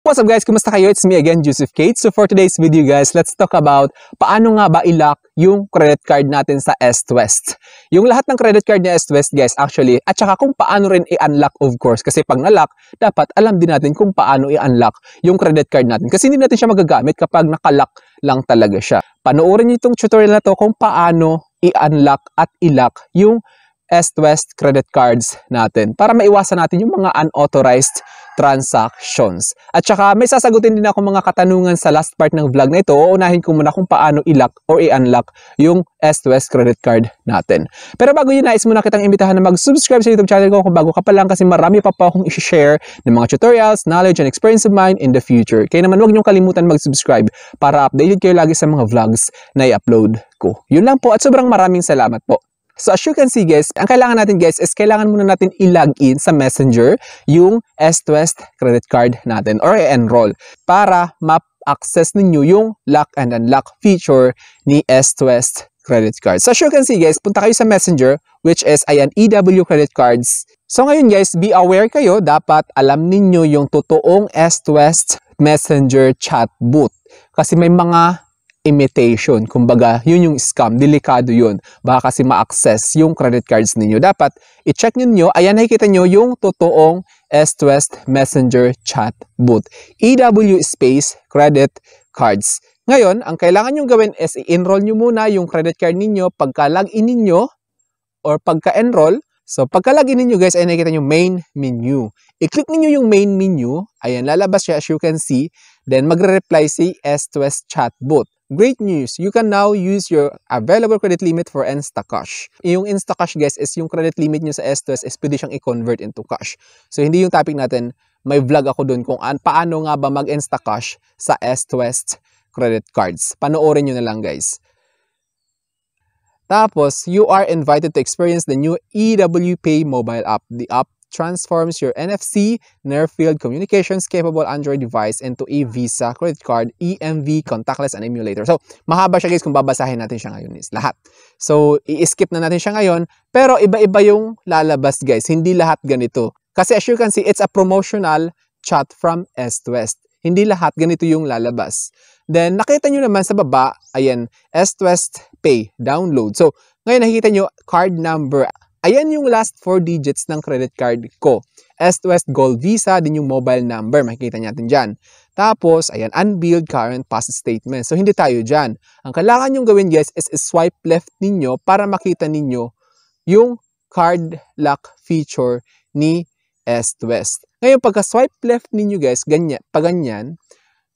What's up guys? Kumusta kayo? It's me again, Joseph Kate. So for today's video guys, let's talk about paano nga ba i-lock yung credit card natin sa Est-West. Yung lahat ng credit card ni Est-West guys actually, at saka kung paano rin i-unlock of course. Kasi pag na-lock, dapat alam din natin kung paano i-unlock yung credit card natin. Kasi hindi natin siya magagamit kapag naka-lock lang talaga siya. Panoorin niyo itong tutorial na to kung paano i-unlock at i-lock yung Est-West credit cards natin para maiwasan natin yung mga unauthorized transactions. At saka may sasagutin din ako mga katanungan sa last part ng vlog na ito. Uunahin ko muna kung paano i-lock or i-unlock yung Est-West credit card natin. Pero bago yun, nais muna kitang imbitahan na mag-subscribe sa YouTube channel ko kung bago ka pa lang kasi marami pa akong i-share ng mga tutorials, knowledge, and experience of mine in the future. Kaya naman huwag niyong kalimutan mag-subscribe para updated kayo lagi sa mga vlogs na i-upload ko. Yun lang po at sobrang maraming salamat po. So as you can see guys, ang kailangan natin guys is kailangan muna natin i-login sa Messenger yung Est-West credit card natin or i-enroll para ma-access ninyo yung lock and unlock feature ni Est-West credit card. So as you can see guys, punta kayo sa Messenger which is ayan EW credit cards. So ngayon guys, be aware kayo, dapat alam ninyo yung totoong Est-West Messenger chatbot kasi may mga imitation. Kumbaga, yun yung scam. Delikado yun. Baka kasi ma-access yung credit cards ninyo. Dapat, i-check nyo. Ayan, nakikita nyo yung totoong Est-West Messenger chatbot. EW space credit cards. Ngayon, ang kailangan nyo gawin is i-enroll nyo muna yung credit card ninyo pagka-login ninyo or pagka-enroll. So, pagka-login ninyo guys, ay nakikita nyo main menu. I-click ninyo yung main menu. Ayan, lalabas siya as you can see. Then, magre-reply si Est-West chatbot. Great news! You can now use your available credit limit for Instacash. Yung Instacash guys is yung credit limit nyo sa Est-West is pwede siyang i-convert into cash. So hindi yung topic natin, may vlog ako dun kung paano nga ba mag-Instacash sa Est-West credit cards. Panoorin nyo na lang guys. Tapos, you are invited to experience the new EW Pay mobile app. The app transforms your NFC near-field communications capable Android device into a Visa credit card, EMV, contactless, and emulator. So, mahaba siya guys kung babasahin natin siya ngayon is lahat. So, i-skip na natin siya ngayon, pero iba-iba yung lalabas guys. Hindi lahat ganito. Kasi as you can see, it's a promotional chat from Est-West. Hindi lahat ganito yung lalabas. Then, nakita nyo naman sa baba, ayan, Est-West Pay, download. So, ngayon nakikita nyo, card number. Ayan yung last 4 digits ng credit card ko. Est-West Gold Visa, din yung mobile number. Makikita natin dyan. Tapos, ayan, unbilled current past statement. So, hindi tayo dyan. Ang kailangan nyong gawin guys is swipe left ninyo para makita ninyo yung card lock feature ni Est-West. Ngayon, pagka swipe left ninyo guys, ganyan, pag ganyan,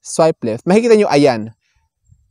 swipe left, makikita nyo, ayan,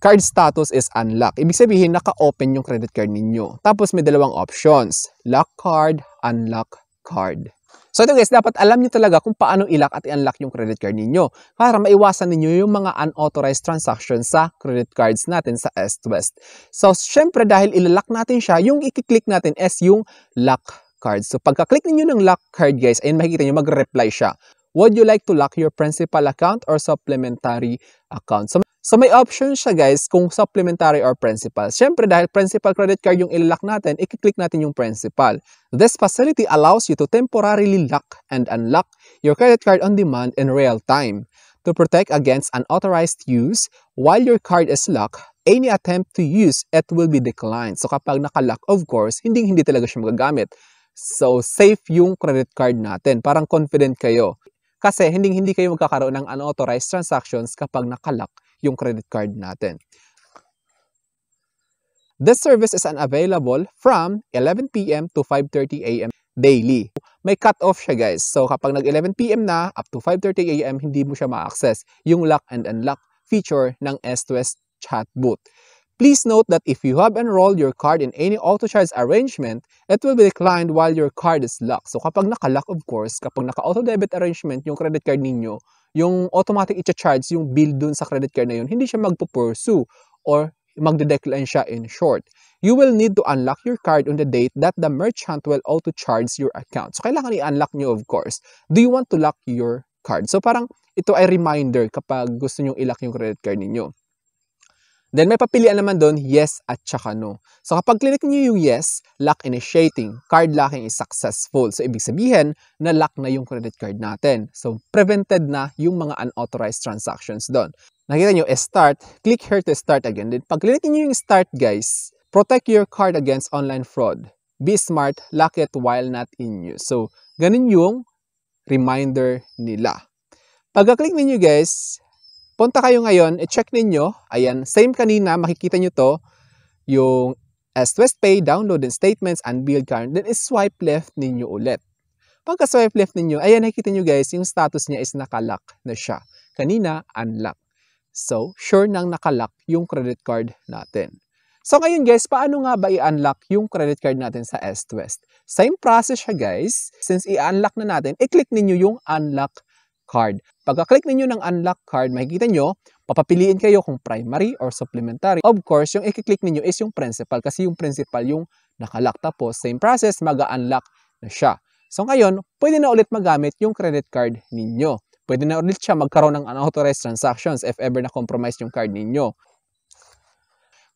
card status is unlocked. Ibig sabihin, naka-open yung credit card ninyo. Tapos may dalawang options. Lock card, unlock card. So ito guys, dapat alam nyo talaga kung paano i-lock at i-unlock yung credit card ninyo para maiwasan ninyo yung mga unauthorized transactions sa credit cards natin sa Est-West. So syempre dahil i-lock natin siya, yung i-click natin is yung lock card. So pagka-click ninyo ng lock card guys, ayun makikita nyo, mag-reply siya. Would you like to lock your principal account or supplementary account? So may option siya guys kung supplementary or principal. Siyempre dahil principal credit card yung i-lock natin, i-click natin yung principal. This facility allows you to temporarily lock and unlock your credit card on demand in real time. To protect against unauthorized use, while your card is locked, any attempt to use it will be declined. So kapag naka-lock, of course, hindi talaga siya magagamit. So safe yung credit card natin. Parang confident kayo. Kasi hindi kayo magkakaroon ng unauthorized transactions kapag naka-lock yung credit card natin. This service is unavailable from 11 PM to 5:30 AM daily. May cut-off siya guys. So kapag nag-11 PM na, up to 5:30 AM, hindi mo siya ma-access yung lock and unlock feature ng Est-West chatbot. Please note that if you have enrolled your card in any auto-charge arrangement, it will be declined while your card is locked. So kapag naka-lock of course, kapag naka-auto-debit arrangement yung credit card ninyo, yung automatic i-charge yung bill dun sa credit card na yun, hindi siya magpo-pursue or magde-decline siya in short. You will need to unlock your card on the date that the merchant will auto-charge your account. So kailangan i-unlock nyo of course. Do you want to lock your card? So parang ito ay reminder kapag gusto nyo i-lock yung credit card ninyo. Then may papilian naman doon, yes at saka no. So kapag click niyo yung yes, lock initiating, card locking is successful. So ibig sabihin na lock na yung credit card natin. So prevented na yung mga unauthorized transactions doon. Nakita nyo, start, click here to start again. Then pag click niyo yung start guys, protect your card against online fraud. Be smart, lock it while not in use. So ganun yung reminder nila. Pagka-click niyo guys, punta kayo ngayon, i-check ninyo, ayan, same kanina, makikita nyo to, yung S-Twest Pay, download and statements, unbilled card, then swipe left ninyo ulit. Pagka swipe left ninyo, ayan, nakikita nyo guys, yung status niya is nakalock na siya. Kanina, unlock. So, sure nang nakalock yung credit card natin. So, ngayon guys, paano nga ba i-unlock yung credit card natin sa S-Twest? Same process siya guys. Since i-unlock na natin, i-click ninyo yung unlock card. Pagka-click ninyo ng unlock card, makikita nyo, papapiliin kayo kung primary or supplementary. Of course, yung i-click ninyo is yung principal kasi yung principal yung nakalock. Tapos, same process, mag-unlock na siya. So ngayon, pwede na ulit magamit yung credit card ninyo. Pwede na ulit siya magkaroon ng unauthorized transactions if ever na-compromise yung card ninyo.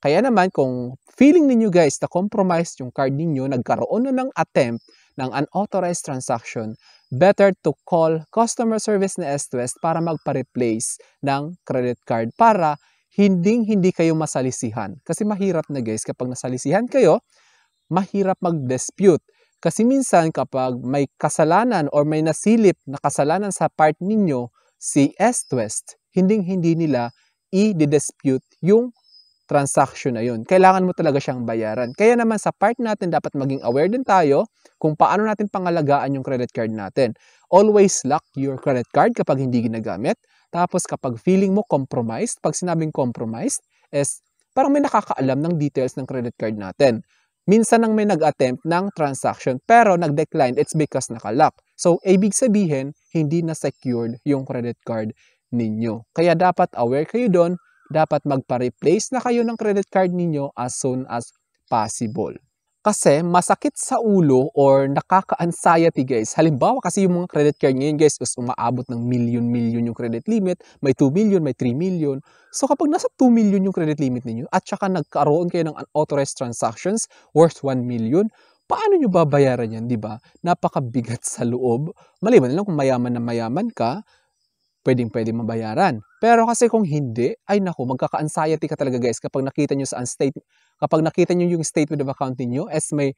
Kaya naman, kung feeling ninyo guys na compromise yung card ninyo, nagkaroon na ng attempt ng unauthorized transaction, better to call customer service na S-Twest para magpa-replace ng credit card para hindi kayo masalisihan. Kasi mahirap na guys, kapag nasalisihan kayo, mahirap mag-dispute. Kasi minsan kapag may kasalanan or may nasilip na kasalanan sa part ninyo, si S-Twest, hindi nila i-dispute yung transaction na yun. Kailangan mo talaga siyang bayaran. Kaya naman sa part natin, dapat maging aware din tayo kung paano natin pangalagaan yung credit card natin. Always lock your credit card kapag hindi ginagamit. Tapos kapag feeling mo compromised, pag sinabing compromised, is parang may nakakaalam ng details ng credit card natin. Minsan nang may nag-attempt ng transaction pero nag-decline, it's because nakalock. So, ibig sabihin, hindi na secured yung credit card ninyo. Kaya dapat aware kayo doon, dapat magpa-replace na kayo ng credit card ninyo as soon as possible. Kasi masakit sa ulo or nakaka-anxiety guys. Halimbawa kasi yung mga credit card ngayon guys is umaabot ng million yung credit limit. May 2 million, may 3 million. So kapag nasa 2 million yung credit limit ninyo at saka nagkaroon kayo ng unauthorized transactions worth 1 million, paano nyo babayaran yan, di ba? Napakabigat sa loob. Maliban lang kung mayaman na mayaman ka, pwedeng mabayaran. Pero kasi kung hindi, ay naku, magkaka-anxiety ka talaga guys kapag nakita nyo kapag nakita nyo yung statement of account niyo as may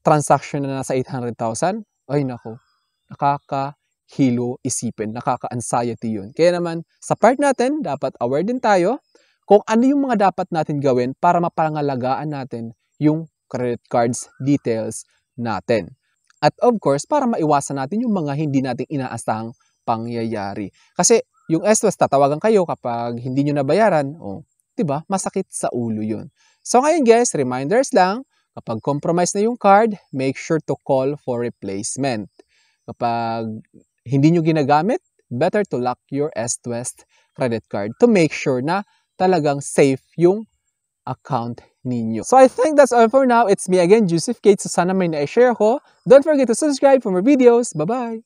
transaction na nasa 800,000, ay naku, nakakahilo isipin, nakaka-anxiety yun. Kaya naman, sa part natin, dapat aware din tayo kung ano yung mga dapat natin gawin para mapangalagaan natin yung credit cards details natin. At of course, para maiwasan natin yung mga hindi natin inaasahang pangyayari. Kasi yung S-Twest, tatawagan kayo kapag hindi nyo nabayaran, diba? Masakit sa ulo yun. So ngayon guys, reminders lang, kapag compromise na yung card, make sure to call for replacement. Kapag hindi nyo ginagamit, better to lock your S-Twest credit card to make sure na talagang safe yung account ninyo. So I think that's all for now. It's me again, Joseph Kate. So sana may na-share ko. Don't forget to subscribe for more videos. Bye-bye!